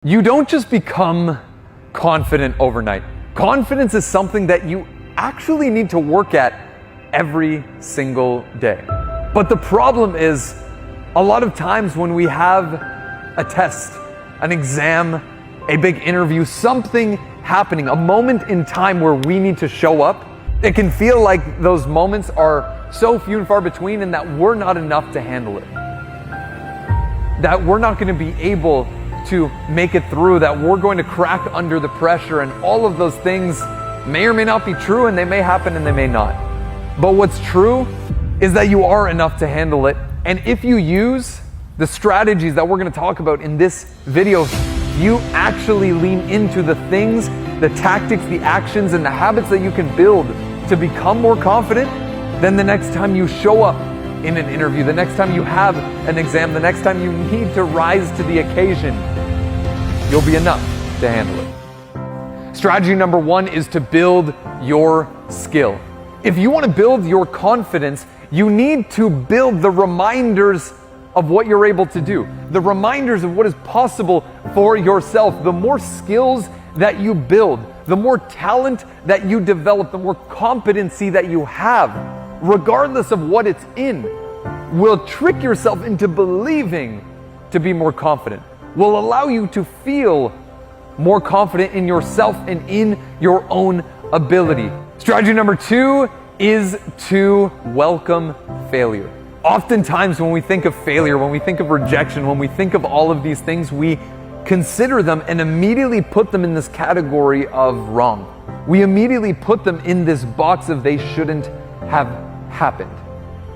You don't just become confident overnight. Confidence is something that you actually need to work at every single day. But the problem is, a lot of times when we have a test, an exam, a big interview, something happening, a moment in time where we need to show up, it can feel like those moments are so few and far between and that we're not enough to handle it. That we're not going to be able to make it through, that we're going to crack under the pressure, and all of those things may or may not be true, and they may happen and they may not. But what's true is that you are enough to handle it, and if you use the strategies that we're going to talk about in this video, you actually lean into the things, the tactics, the actions, and the habits that you can build to become more confident, then the next time you show up in an interview, the next time you have an exam, the next time you need to rise to the occasion, you'll be enough to handle it. Strategy number one is to build your skill. If you want to build your confidence, you need to build the reminders of what you're able to do, the reminders of what is possible for yourself. The more skills that you build, the more talent that you develop, the more competency that you have, regardless of what it's in, will trick yourself into believing to be more confident, will allow you to feel more confident in yourself and in your own ability. Strategy number two is to welcome failure. Oftentimes when we think of failure, when we think of rejection, when we think of all of these things, we consider them and immediately put them in this category of wrong. We immediately put them in this box of they shouldn't have happened.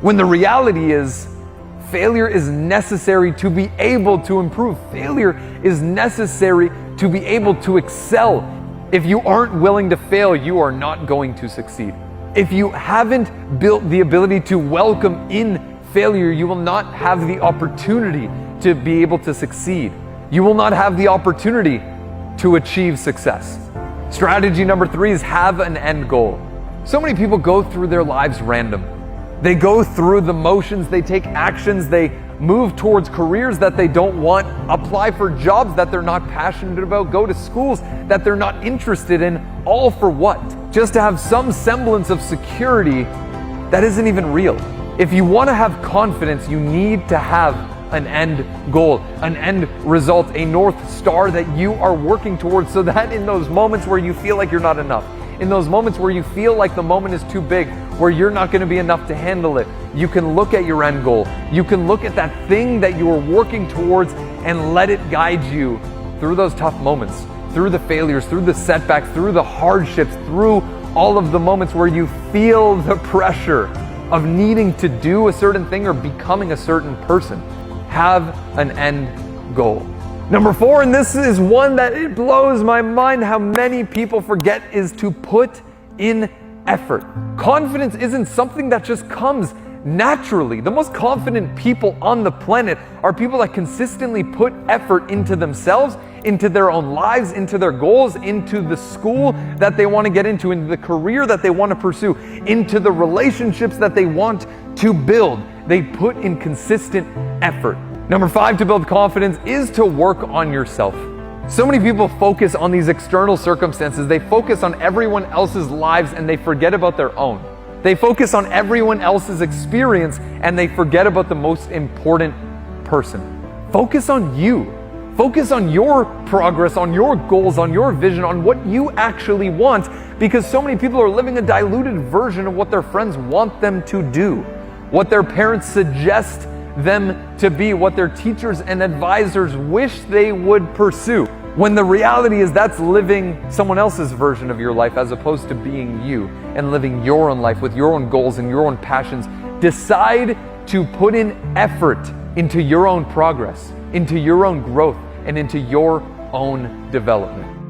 When the reality is, failure is necessary to be able to improve. Failure is necessary to be able to excel. If you aren't willing to fail, you are not going to succeed. If you haven't built the ability to welcome in failure, you will not have the opportunity to be able to succeed. You will not have the opportunity to achieve success. Strategy number three is have an end goal. So many people go through their lives random. They go through the motions, they take actions, they move towards careers that they don't want, apply for jobs that they're not passionate about, go to schools that they're not interested in, all for what? Just to have some semblance of security that isn't even real. If you want to have confidence, you need to have an end goal, an end result, a North Star that you are working towards, so that in those moments where you feel like you're not enough, in those moments where you feel like the moment is too big, where you're not going to be enough to handle it, you can look at your end goal. You can look at that thing that you are working towards and let it guide you through those tough moments, through the failures, through the setbacks, through the hardships, through all of the moments where you feel the pressure of needing to do a certain thing or becoming a certain person. Have an end goal. Number four, and this is one that it blows my mind how many people forget, is to put in effort. Confidence isn't something that just comes naturally. The most confident people on the planet are people that consistently put effort into themselves, into their own lives, into their goals, into the school that they want to get into the career that they want to pursue, into the relationships that they want to build. They put in consistent effort. Number five, to build confidence, is to work on yourself. So many people focus on these external circumstances. They focus on everyone else's lives and they forget about their own. They focus on everyone else's experience and they forget about the most important person. Focus on you. Focus on your progress, on your goals, on your vision, on what you actually want, because so many people are living a diluted version of what their friends want them to do, what their parents suggest them to be, what their teachers and advisors wish they would pursue, when the reality is that's living someone else's version of your life as opposed to being you and living your own life with your own goals and your own passions. Decide to put in effort into your own progress, into your own growth, and into your own development.